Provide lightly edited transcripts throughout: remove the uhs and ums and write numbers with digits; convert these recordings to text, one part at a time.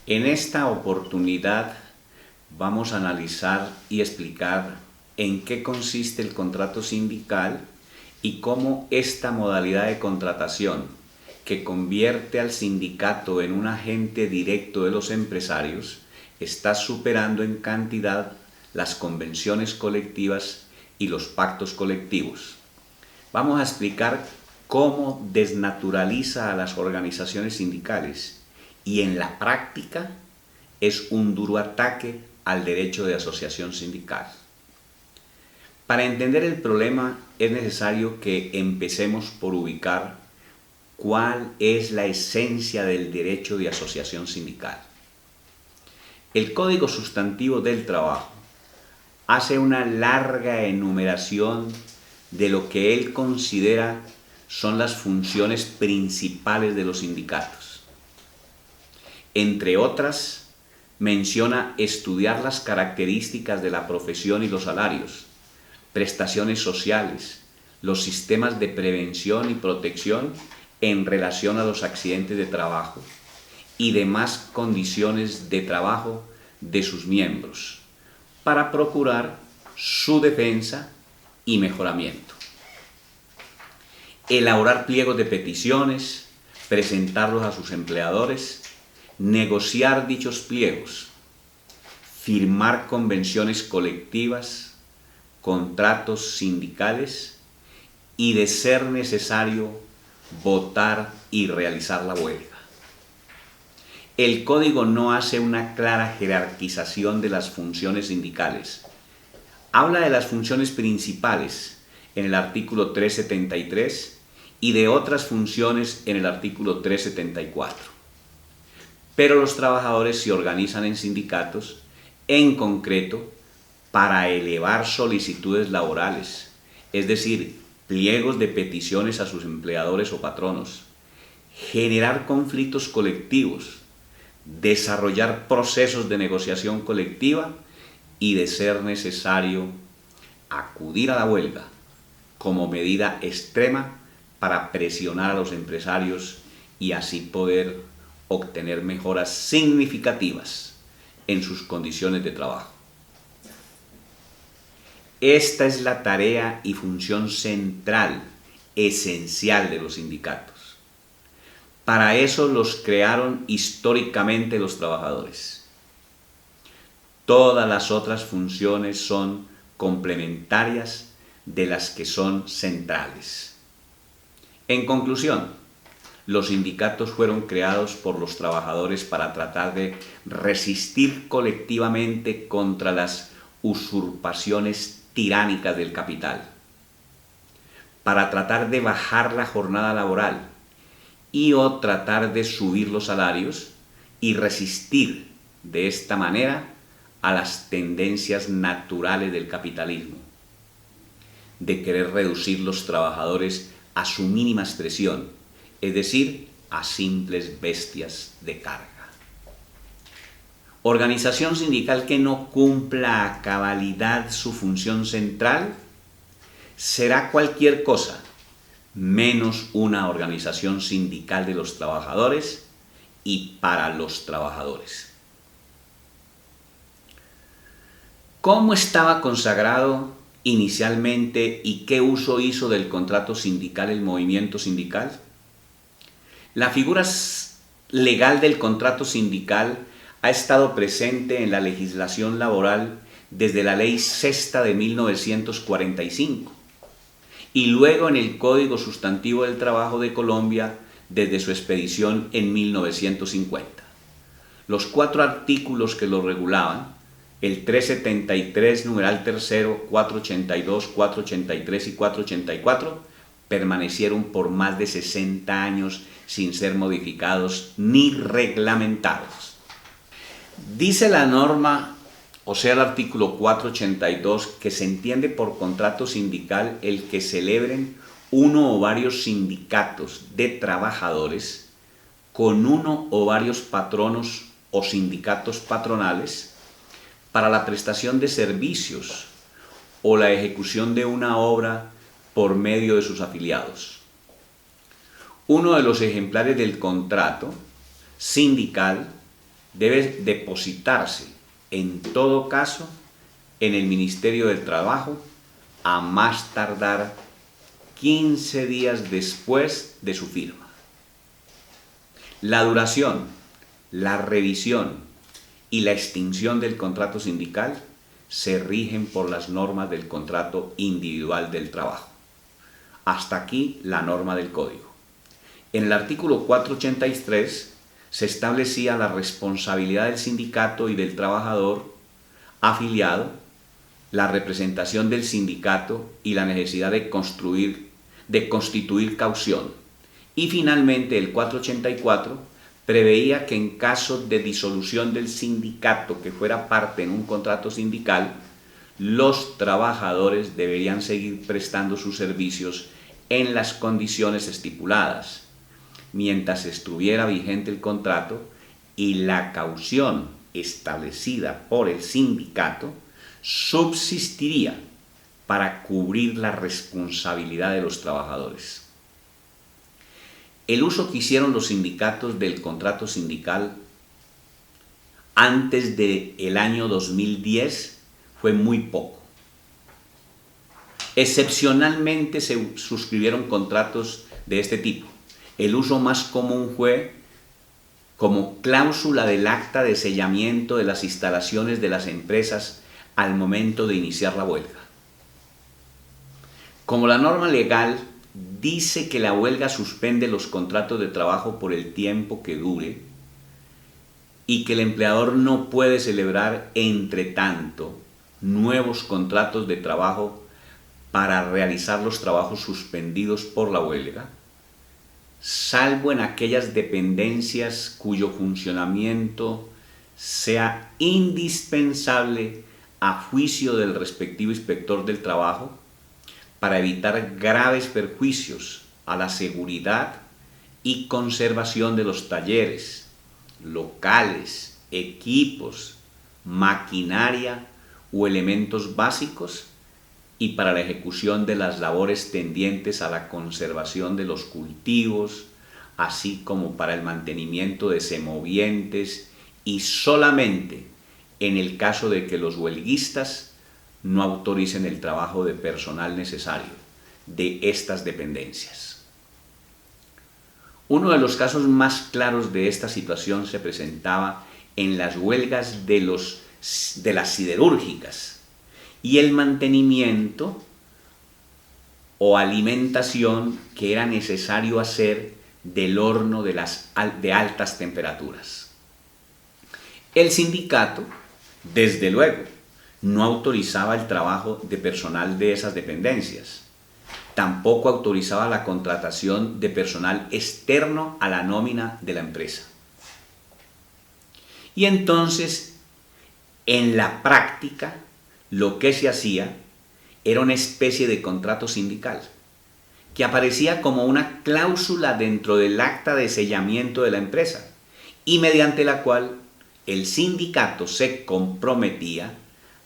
En esta oportunidad vamos a analizar y explicar en qué consiste el contrato sindical y cómo esta modalidad de contratación, que convierte al sindicato en un agente directo de los empresarios, está superando en cantidad las convenciones colectivas y los pactos colectivos. Vamos a explicar cómo desnaturaliza a las organizaciones sindicales y en la práctica es un duro ataque al derecho de asociación sindical. Para entender el problema es necesario que empecemos por ubicar cuál es la esencia del derecho de asociación sindical. El Código Sustantivo del Trabajo hace una larga enumeración de lo que él considera son las funciones principales de los sindicatos. Entre otras, menciona estudiar las características de la profesión y los salarios, prestaciones sociales, los sistemas de prevención y protección en relación a los accidentes de trabajo y demás condiciones de trabajo de sus miembros, para procurar su defensa y mejoramiento. Elaborar pliegos de peticiones, presentarlos a sus empleadores, negociar dichos pliegos, firmar convenciones colectivas, contratos sindicales y, de ser necesario, votar y realizar la huelga. El código no hace una clara jerarquización de las funciones sindicales. Habla de las funciones principales en el artículo 373 y de otras funciones en el artículo 374. Pero los trabajadores se organizan en sindicatos, en concreto, para elevar solicitudes laborales, es decir, pliegos de peticiones a sus empleadores o patronos, generar conflictos colectivos, desarrollar procesos de negociación colectiva y, de ser necesario, acudir a la huelga como medida extrema para presionar a los empresarios y así poder obtener mejoras significativas en sus condiciones de trabajo. Esta es la tarea y función central, esencial de los sindicatos. Para eso los crearon históricamente los trabajadores. Todas las otras funciones son complementarias de las que son centrales. En conclusión, los sindicatos fueron creados por los trabajadores para tratar de resistir colectivamente contra las usurpaciones tiránicas del capital, para tratar de bajar la jornada laboral o tratar de subir los salarios y resistir de esta manera a las tendencias naturales del capitalismo, de querer reducir los trabajadores a su mínima expresión, es decir, a simples bestias de carga. Organización sindical que no cumpla a cabalidad su función central será cualquier cosa menos una organización sindical de los trabajadores y para los trabajadores. ¿Cómo estaba consagrado inicialmente y qué uso hizo del contrato sindical el movimiento sindical? La figura legal del contrato sindical ha estado presente en la legislación laboral desde la Ley Sexta de 1945 y luego en el Código Sustantivo del Trabajo de Colombia desde su expedición en 1950. Los 4 artículos que lo regulaban, el 373, numeral tercero, 482, 483 y 484, permanecieron por más de 60 años sin ser modificados ni reglamentados. Dice la norma, o sea el artículo 482, que se entiende por contrato sindical el que celebren uno o varios sindicatos de trabajadores con uno o varios patronos o sindicatos patronales para la prestación de servicios o la ejecución de una obra por medio de sus afiliados. Uno de los ejemplares del contrato sindical debe depositarse en todo caso en el Ministerio del Trabajo a más tardar 15 días después de su firma. La duración, la revisión y la extinción del contrato sindical se rigen por las normas del contrato individual del trabajo. Hasta aquí la norma del Código. En el artículo 483 se establecía la responsabilidad del sindicato y del trabajador afiliado, la representación del sindicato y la necesidad de constituir caución. Y finalmente el 484 preveía que en caso de disolución del sindicato que fuera parte en un contrato sindical, los trabajadores deberían seguir prestando sus servicios en las condiciones estipuladas, mientras estuviera vigente el contrato y la caución establecida por el sindicato subsistiría para cubrir la responsabilidad de los trabajadores. El uso que hicieron los sindicatos del contrato sindical antes del año 2010 fue muy poco. Excepcionalmente se suscribieron contratos de este tipo. El uso más común fue como cláusula del acta de sellamiento de las instalaciones de las empresas al momento de iniciar la huelga. Como la norma legal dice que la huelga suspende los contratos de trabajo por el tiempo que dure y que el empleador no puede celebrar entre tanto nuevos contratos de trabajo para realizar los trabajos suspendidos por la huelga, salvo en aquellas dependencias cuyo funcionamiento sea indispensable a juicio del respectivo inspector del trabajo para evitar graves perjuicios a la seguridad y conservación de los talleres, locales, equipos, maquinaria o elementos básicos y para la ejecución de las labores tendientes a la conservación de los cultivos, así como para el mantenimiento de semovientes y solamente en el caso de que los huelguistas no autoricen el trabajo de personal necesario de estas dependencias. Uno de los casos más claros de esta situación se presentaba en las huelgas de las siderúrgicas y el mantenimiento o alimentación que era necesario hacer del horno de altas temperaturas. El sindicato, desde luego, no autorizaba el trabajo de personal de esas dependencias. Tampoco autorizaba la contratación de personal externo a la nómina de la empresa. Y entonces, en la práctica, lo que se hacía era una especie de contrato sindical, que aparecía como una cláusula dentro del acta de sellamiento de la empresa, y mediante la cual el sindicato se comprometía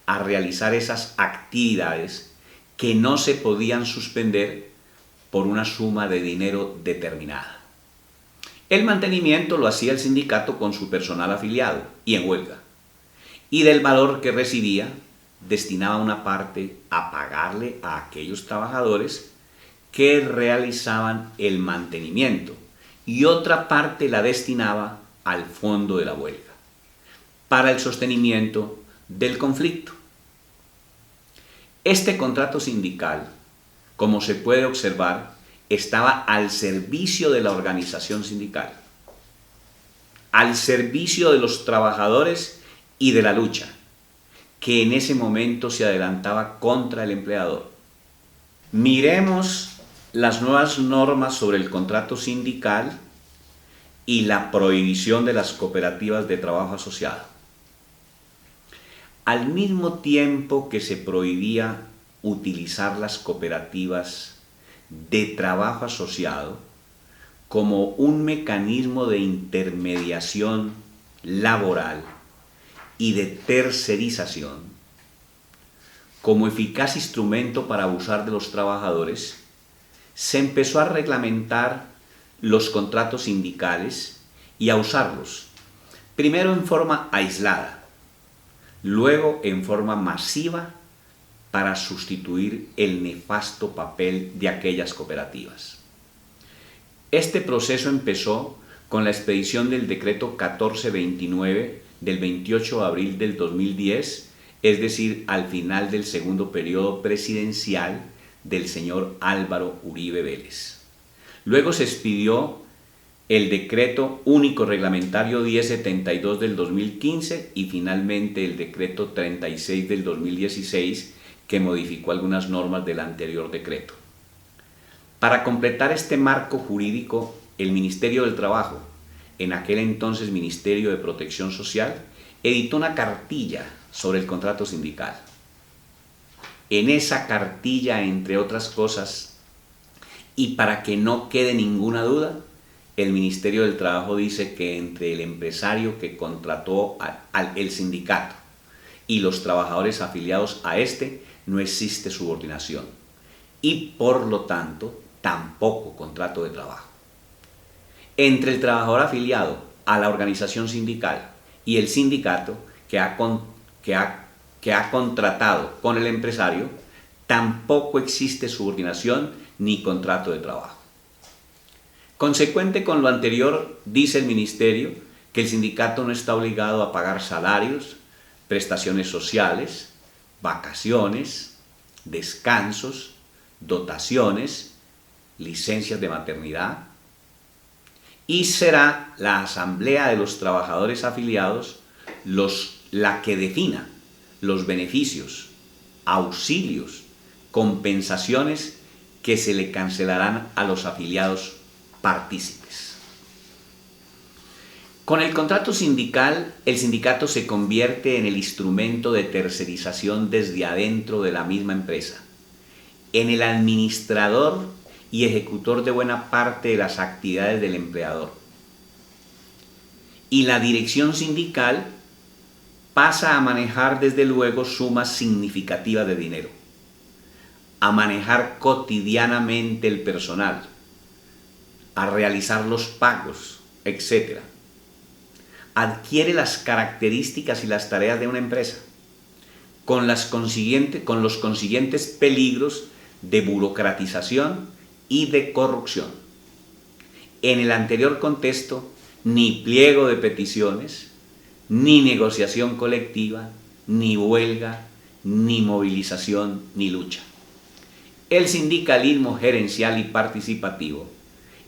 a realizar esas actividades que no se podían suspender por una suma de dinero determinada. El mantenimiento lo hacía el sindicato con su personal afiliado y en huelga, y del valor que recibía destinaba una parte a pagarle a aquellos trabajadores que realizaban el mantenimiento y otra parte la destinaba al fondo de la huelga para el sostenimiento del conflicto. Este contrato sindical, como se puede observar, estaba al servicio de la organización sindical, al servicio de los trabajadores y de la lucha, que en ese momento se adelantaba contra el empleador. Miremos las nuevas normas sobre el contrato sindical y la prohibición de las cooperativas de trabajo asociado. Al mismo tiempo que se prohibía utilizar las cooperativas de trabajo asociado como un mecanismo de intermediación laboral y de tercerización, como eficaz instrumento para abusar de los trabajadores, se empezó a reglamentar los contratos sindicales y a usarlos primero en forma aislada, luego en forma masiva para sustituir el nefasto papel de aquellas cooperativas. Este proceso empezó con la expedición del decreto 1429 del 28 de abril del 2010, es decir, al final del segundo periodo presidencial del señor Álvaro Uribe Vélez. Luego se expidió el decreto único reglamentario 1072 del 2015 y finalmente el decreto 36 del 2016 que modificó algunas normas del anterior decreto. Para completar este marco jurídico, el Ministerio del Trabajo, en aquel entonces Ministerio de Protección Social, editó una cartilla sobre el contrato sindical. En esa cartilla, entre otras cosas, y para que no quede ninguna duda, el Ministerio del Trabajo dice que entre el empresario que contrató al sindicato y los trabajadores afiliados a este no existe subordinación y por lo tanto tampoco contrato de trabajo. Entre el trabajador afiliado a la organización sindical y el sindicato que ha contratado con el empresario, tampoco existe subordinación ni contrato de trabajo. Consecuente con lo anterior, dice el Ministerio que el sindicato no está obligado a pagar salarios, prestaciones sociales, vacaciones, descansos, dotaciones, licencias de maternidad, y será la Asamblea de los Trabajadores Afiliados la que defina los beneficios, auxilios, compensaciones que se le cancelarán a los afiliados partícipes. Con el contrato sindical, el sindicato se convierte en el instrumento de tercerización desde adentro de la misma empresa, en el administrador y ejecutor de buena parte de las actividades del empleador. Y la dirección sindical pasa a manejar desde luego sumas significativas de dinero, a manejar cotidianamente el personal, a realizar los pagos, etc. Adquiere las características y las tareas de una empresa, con los consiguientes peligros de burocratización y de corrupción. En el anterior contexto, ni pliego de peticiones, ni negociación colectiva, ni huelga, ni movilización, ni lucha. El sindicalismo gerencial y participativo,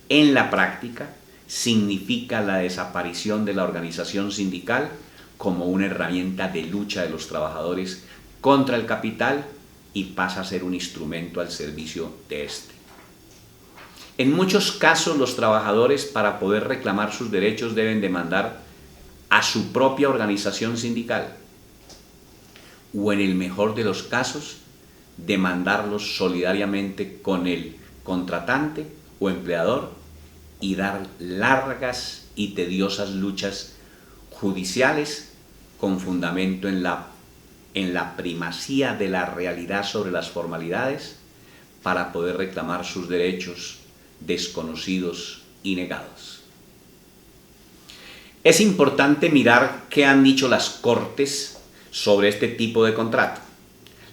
en la práctica, significa la desaparición de la organización sindical como una herramienta de lucha de los trabajadores contra el capital y pasa a ser un instrumento al servicio de este. En muchos casos, los trabajadores, para poder reclamar sus derechos, deben demandar a su propia organización sindical o, en el mejor de los casos, demandarlos solidariamente con el contratante o empleador y dar largas y tediosas luchas judiciales con fundamento en la primacía de la realidad sobre las formalidades para poder reclamar sus derechos desconocidos y negados. Es importante mirar qué han dicho las Cortes sobre este tipo de contrato.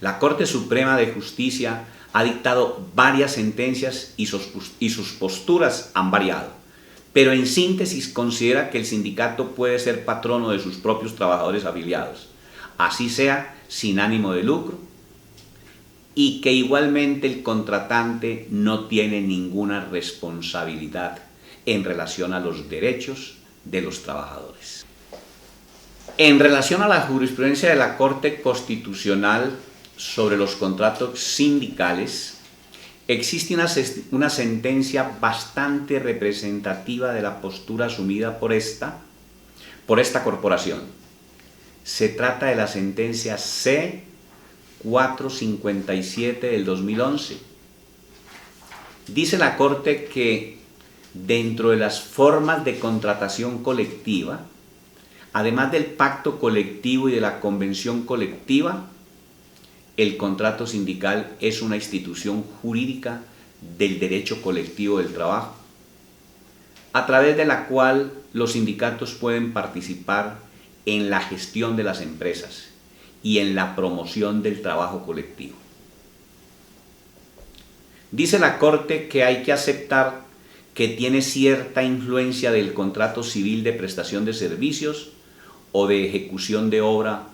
La Corte Suprema de Justicia ha dictado varias sentencias y sus posturas han variado, pero en síntesis considera que el sindicato puede ser patrono de sus propios trabajadores afiliados, así sea sin ánimo de lucro, y que igualmente el contratante no tiene ninguna responsabilidad en relación a los derechos de los trabajadores. En relación a la jurisprudencia de la Corte Constitucional sobre los contratos sindicales, existe una sentencia bastante representativa de la postura asumida por esta corporación. Se trata de la sentencia C-457 del 2011. Dice la Corte que dentro de las formas de contratación colectiva, además del pacto colectivo y de la convención colectiva, el contrato sindical es una institución jurídica del derecho colectivo del trabajo, a través de la cual los sindicatos pueden participar en la gestión de las empresas y en la promoción del trabajo colectivo. Dice la Corte que hay que aceptar que tiene cierta influencia del contrato civil de prestación de servicios o de ejecución de obra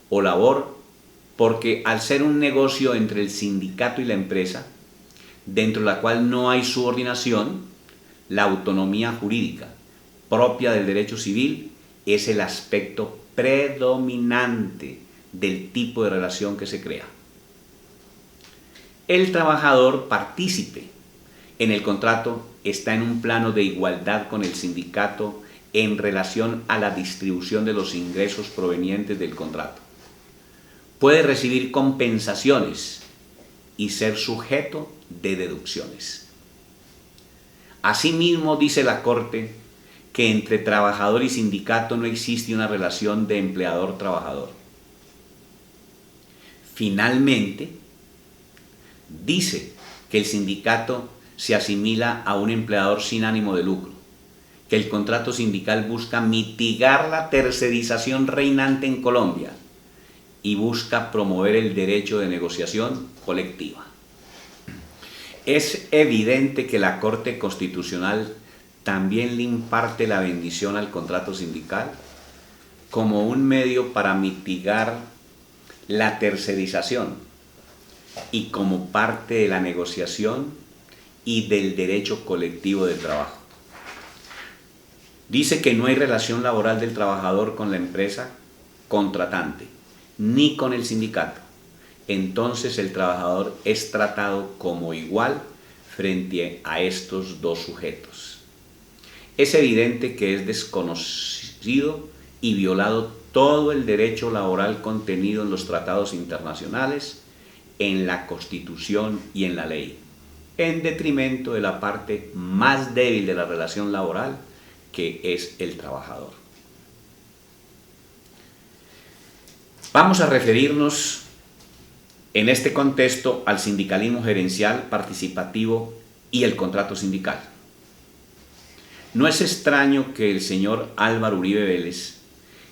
o labor, porque al ser un negocio entre el sindicato y la empresa, dentro de la cual no hay subordinación, la autonomía jurídica propia del derecho civil es el aspecto predominante del tipo de relación que se crea. El trabajador partícipe en el contrato está en un plano de igualdad con el sindicato en relación a la distribución de los ingresos provenientes del contrato. Puede recibir compensaciones y ser sujeto de deducciones. Asimismo, dice la Corte que entre trabajador y sindicato no existe una relación de empleador-trabajador. Finalmente, dice que el sindicato se asimila a un empleador sin ánimo de lucro, que el contrato sindical busca mitigar la tercerización reinante en Colombia y busca promover el derecho de negociación colectiva. Es evidente que la Corte Constitucional también le imparte la bendición al contrato sindical como un medio para mitigar la tercerización y como parte de la negociación y del derecho colectivo del trabajo. Dice que no hay relación laboral del trabajador con la empresa contratante, ni con el sindicato. Entonces el trabajador es tratado como igual frente a estos dos sujetos. Es evidente que es desconocido y violado todo el derecho laboral contenido en los tratados internacionales, en la Constitución y en la ley, en detrimento de la parte más débil de la relación laboral, que es el trabajador. Vamos a referirnos en este contexto al sindicalismo gerencial, participativo y el contrato sindical. No es extraño que el señor Álvaro Uribe Vélez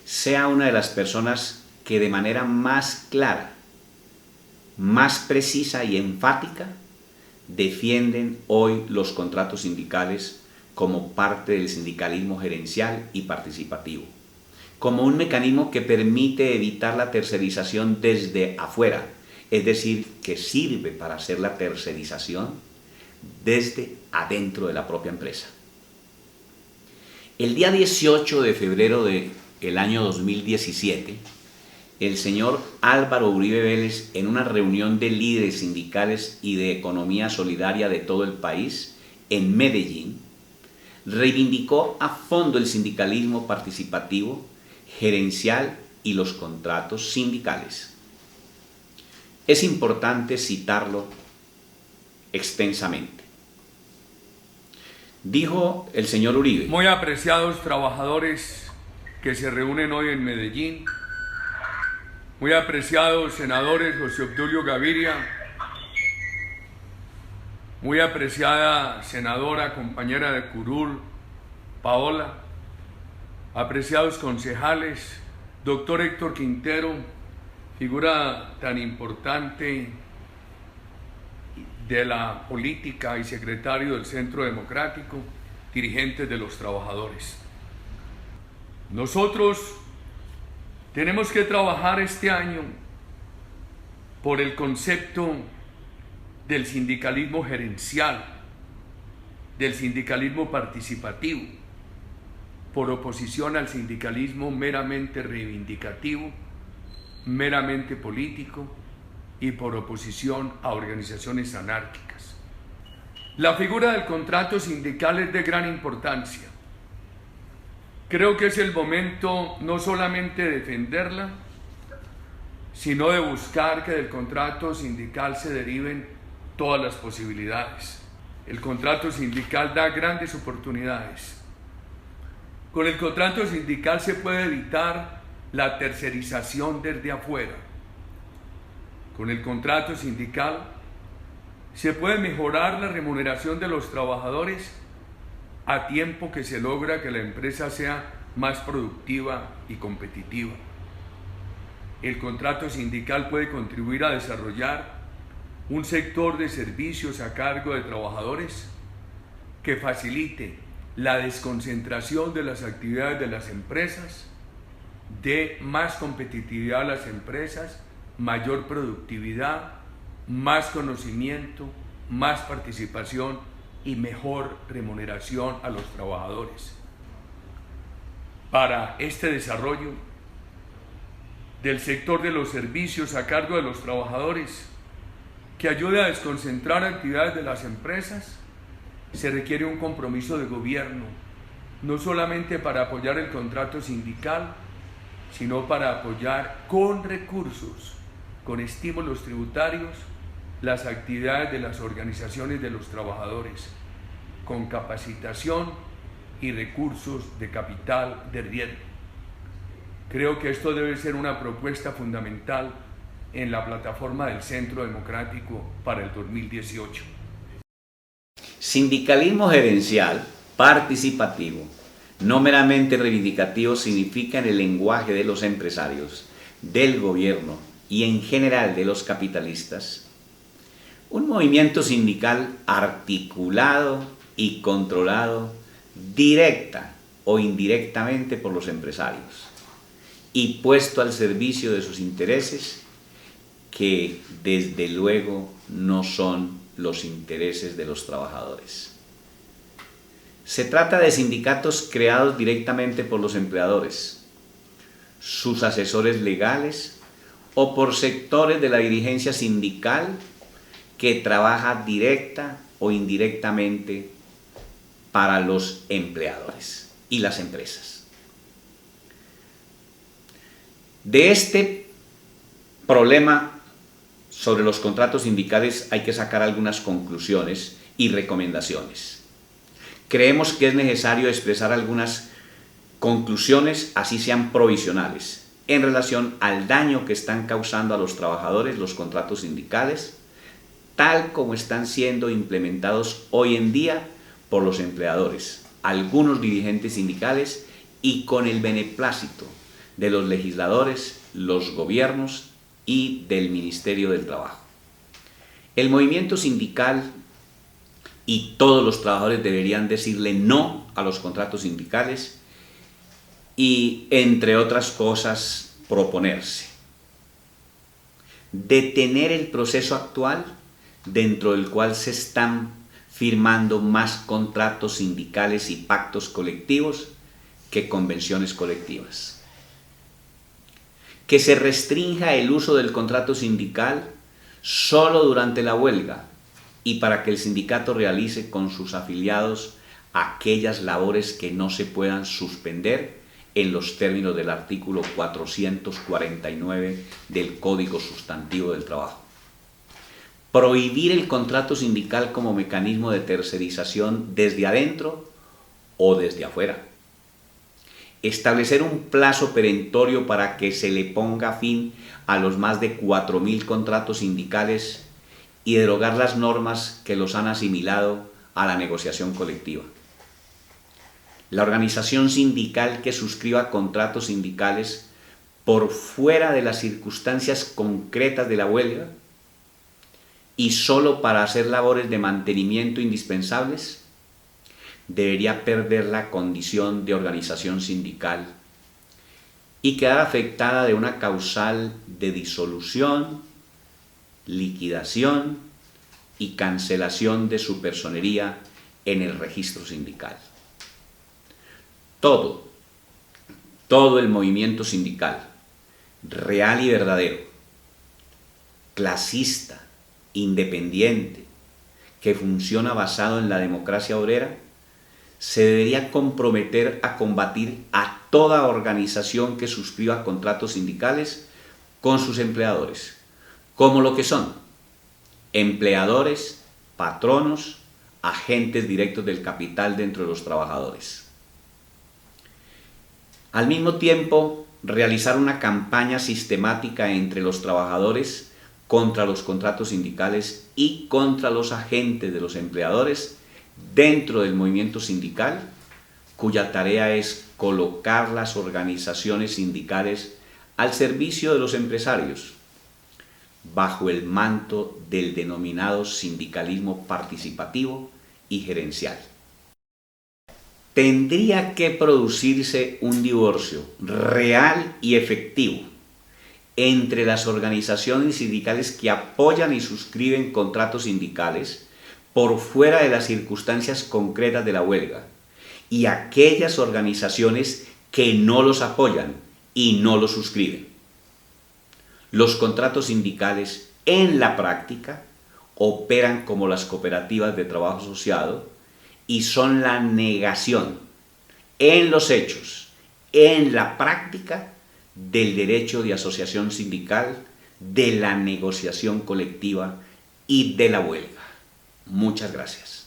sea una de las personas que de manera más clara, más precisa y enfática defienden hoy los contratos sindicales como parte del sindicalismo gerencial y participativo, como un mecanismo que permite evitar la tercerización desde afuera, es decir, que sirve para hacer la tercerización desde adentro de la propia empresa. El día 18 de febrero del año 2017, el señor Álvaro Uribe Vélez, en una reunión de líderes sindicales y de economía solidaria de todo el país, en Medellín, reivindicó a fondo el sindicalismo participativo, gerencial y los contratos sindicales. Es importante citarlo extensamente. Dijo el señor Uribe: muy apreciados trabajadores que se reúnen hoy en Medellín, muy apreciados senadores José Obdulio Gaviria, muy apreciada senadora, compañera de curul, Paola, apreciados concejales, doctor Héctor Quintero, figura tan importante de la política y secretario del Centro Democrático, dirigentes de los trabajadores. Nosotros tenemos que trabajar este año por el concepto del sindicalismo gerencial, del sindicalismo participativo, por oposición al sindicalismo meramente reivindicativo, meramente político y por oposición a organizaciones anárquicas. La figura del contrato sindical es de gran importancia. Creo que es el momento no solamente de defenderla, sino de buscar que del contrato sindical se deriven todas las posibilidades. El contrato sindical da grandes oportunidades. Con el contrato sindical se puede evitar la tercerización desde afuera. Con el contrato sindical se puede mejorar la remuneración de los trabajadores a tiempo que se logra que la empresa sea más productiva y competitiva. El contrato sindical puede contribuir a desarrollar un sector de servicios a cargo de trabajadores que facilite la desconcentración de las actividades de las empresas, dé más competitividad a las empresas, mayor productividad, más conocimiento, más participación y mejor remuneración a los trabajadores. Para este desarrollo del sector de los servicios a cargo de los trabajadores, que ayude a desconcentrar actividades de las empresas, se requiere un compromiso de gobierno, no solamente para apoyar el contrato sindical, sino para apoyar con recursos, con estímulos tributarios, las actividades de las organizaciones de los trabajadores, con capacitación y recursos de capital de riesgo. Creo que esto debe ser una propuesta fundamental en la plataforma del Centro Democrático para el 2018. Sindicalismo gerencial, participativo, no meramente reivindicativo, significa en el lenguaje de los empresarios, del gobierno y en general de los capitalistas, un movimiento sindical articulado y controlado directa o indirectamente por los empresarios y puesto al servicio de sus intereses, que desde luego no son los intereses de los trabajadores. Se trata de sindicatos creados directamente por los empleadores, sus asesores legales o por sectores de la dirigencia sindical que trabaja directa o indirectamente para los empleadores y las empresas. De este problema sobre los contratos sindicales hay que sacar algunas conclusiones y recomendaciones. Creemos que es necesario expresar algunas conclusiones, así sean provisionales, en relación al daño que están causando a los trabajadores los contratos sindicales, tal como están siendo implementados hoy en día por los empleadores, algunos dirigentes sindicales y con el beneplácito de los legisladores, los gobiernos y del Ministerio del Trabajo. El movimiento sindical y todos los trabajadores deberían decirle no a los contratos sindicales y, entre otras cosas, proponerse detener el proceso actual dentro del cual se están firmando más contratos sindicales y pactos colectivos que convenciones colectivas. Que se restrinja el uso del contrato sindical solo durante la huelga y para que el sindicato realice con sus afiliados aquellas labores que no se puedan suspender en los términos del artículo 449 del Código Sustantivo del Trabajo. Prohibir el contrato sindical como mecanismo de tercerización desde adentro o desde afuera. Establecer un plazo perentorio para que se le ponga fin a los más de 4.000 contratos sindicales y derogar las normas que los han asimilado a la negociación colectiva. La organización sindical que suscriba contratos sindicales por fuera de las circunstancias concretas de la huelga y solo para hacer labores de mantenimiento indispensables, debería perder la condición de organización sindical y quedar afectada de una causal de disolución, liquidación y cancelación de su personería en el registro sindical. Todo el movimiento sindical, real y verdadero, clasista, independiente, que funciona basado en la democracia obrera, se debería comprometer a combatir a toda organización que suscriba contratos sindicales con sus empleadores, como lo que son empleadores, patronos, agentes directos del capital dentro de los trabajadores. Al mismo tiempo, realizar una campaña sistemática entre los trabajadores contra los contratos sindicales y contra los agentes de los empleadores dentro del movimiento sindical, cuya tarea es colocar las organizaciones sindicales al servicio de los empresarios, bajo el manto del denominado sindicalismo participativo y gerencial. Tendría que producirse un divorcio real y efectivo entre las organizaciones sindicales que apoyan y suscriben contratos sindicales por fuera de las circunstancias concretas de la huelga y aquellas organizaciones que no los apoyan y no los suscriben. Los contratos sindicales en la práctica operan como las cooperativas de trabajo asociado y son la negación en los hechos, en la práctica, del derecho de asociación sindical, de la negociación colectiva y de la huelga. Muchas gracias.